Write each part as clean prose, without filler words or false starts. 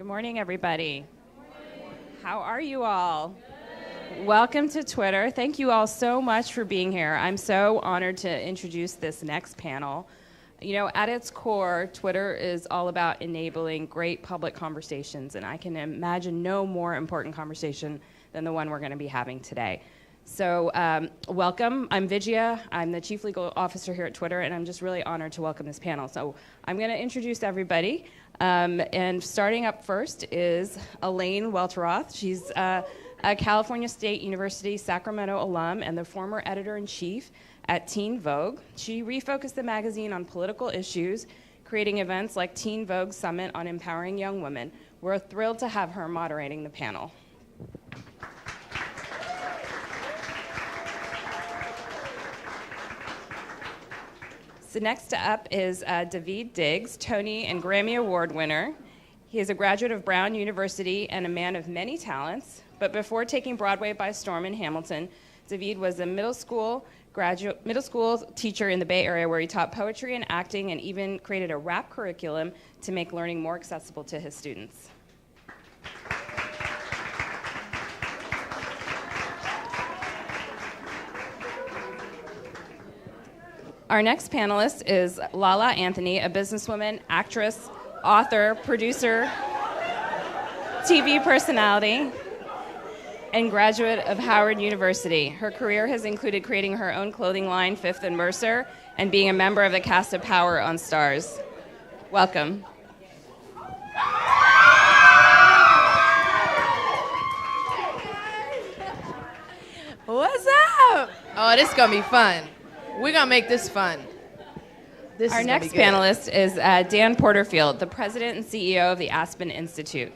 Good morning, everybody. How are you all? Welcome to Twitter. Thank you all so much for being here. I'm so honored to introduce this next panel. You know, at its core, Twitter is all about enabling great public conversations, and I can imagine no more important conversation than the one we're going to be having today. So welcome. I'm Vijaya. I'm the Chief Legal Officer here at Twitter, and I'm just really honored to welcome this panel. So I'm going to introduce everybody. And starting up first is Elaine Welteroth. She's a California State University Sacramento alum and the former editor-in-chief at Teen Vogue. She refocused the magazine on political issues, creating events like Teen Vogue Summit on empowering young women. We're thrilled to have her moderating the panel. So next up is Daveed Diggs, Tony and Grammy Award winner. He is a graduate of Brown University and a man of many talents. But before taking Broadway by storm in Hamilton, Daveed was a middle school teacher in the Bay Area where he taught poetry and acting and even created a rap curriculum to make learning more accessible to his students. Our next panelist is Lala Anthony, a businesswoman, actress, author, producer, TV personality, and graduate of Howard University. Her career has included creating her own clothing line, Fifth and Mercer, and being a member of the cast of Power on Stars. Welcome. What's up? Oh, this is going to be fun. We're going to make this fun. Our next panelist is Dan Porterfield, the president and CEO of the Aspen Institute.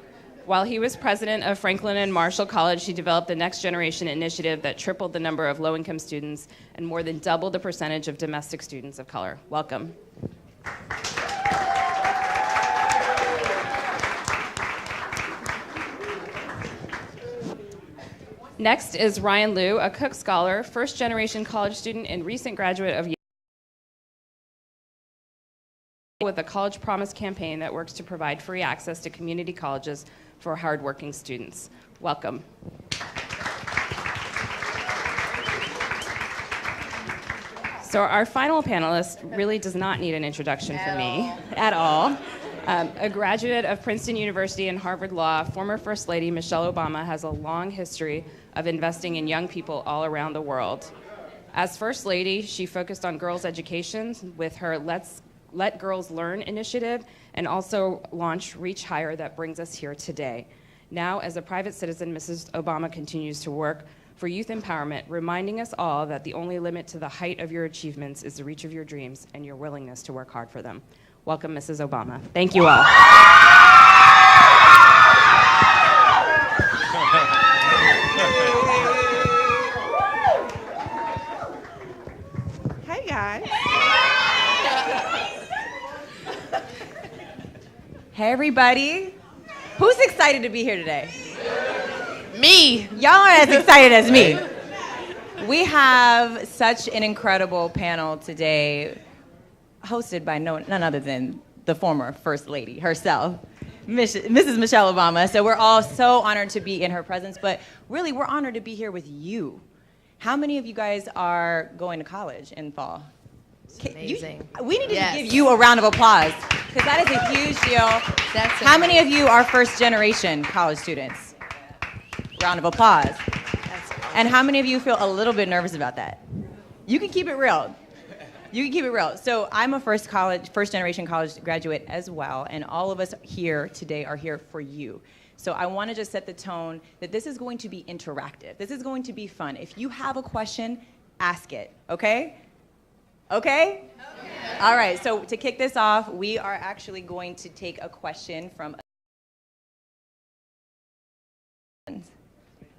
While he was president of Franklin and Marshall College, he developed the Next Generation Initiative that tripled the number of low-income students and more than doubled the percentage of domestic students of color. Welcome. Next is Ryan Liu, a Cook Scholar, first-generation college student and recent graduate of Yale, with a College Promise campaign that works to provide free access to community colleges for hardworking students. Welcome. So our final panelist really does not need an introduction from me at all. A graduate of Princeton University and Harvard Law, former First Lady Michelle Obama has a long history of investing in young people all around the world. As First Lady, she focused on girls' education with her Let Girls Learn initiative and also launched Reach Higher that brings us here today. Now, as a private citizen, Mrs. Obama continues to work for youth empowerment, reminding us all that the only limit to the height of your achievements is the reach of your dreams and your willingness to work hard for them. Welcome, Mrs. Obama. Thank you all. Hey, guys. Hey, everybody. Who's excited to be here today? Me. Y'all aren't as excited as me. We have such an incredible panel today, hosted by none other than the former First Lady herself, Mrs. Michelle Obama. So we're all so honored to be in her presence, but really we're honored to be here with you. How many of you guys are going to college in fall? Amazing. We need to give you a round of applause, because that is a huge deal. How many of you are first-generation college students? Round of applause. And how many of you feel a little bit nervous about that? You can keep it real. You can keep it real. So I'm a first-generation college graduate as well, and all of us here today are here for you. So I want to just set the tone that this is going to be interactive. This is going to be fun. If you have a question, ask it, okay? Okay? All right, so to kick this off, we are actually going to take a question from...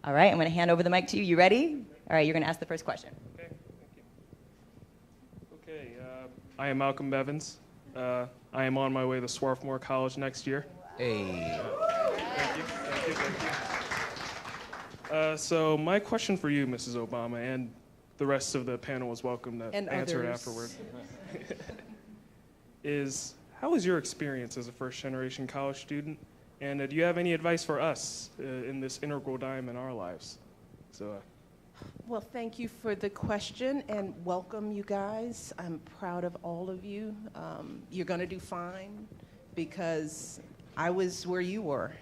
All right, I'm going to hand over the mic to you. You ready? All right, you're going to ask the first question. Okay, thank you. I am Malcolm Bevins. I am on my way to Swarthmore College next year. Hey. Thank you. So my question for you, Mrs. Obama, and the rest of the panel is welcome to answer it afterward, is how was your experience as a first-generation college student? And do you have any advice for us in this integral time in our lives? So. Well, thank you for the question and welcome, you guys. I'm proud of all of you. You're going to do fine because I was where you were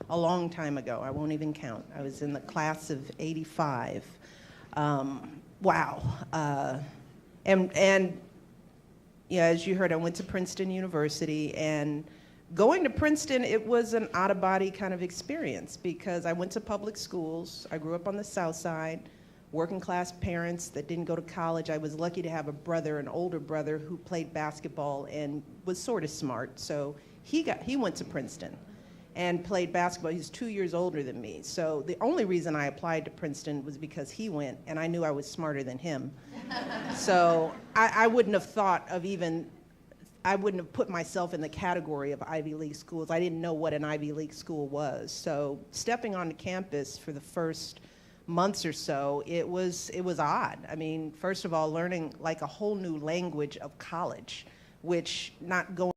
a long time ago. I won't even count. I was in the class of '85. Wow. And yeah, as you heard, I went to Princeton University, and going to Princeton, it was an out-of-body kind of experience because I went to public schools. I grew up on the South Side, working class parents that didn't go to college. I was lucky to have a brother, an older brother, who played basketball and was sort of smart. So he went to Princeton and played basketball. He's 2 years older than me. So the only reason I applied to Princeton was because he went, and I knew I was smarter than him. So I wouldn't have thought of I wouldn't have put myself in the category of Ivy League schools. I didn't know what an Ivy League school was. So stepping onto campus for the first months or so, it was odd. I mean, first of all, learning like a whole new language of college, which not going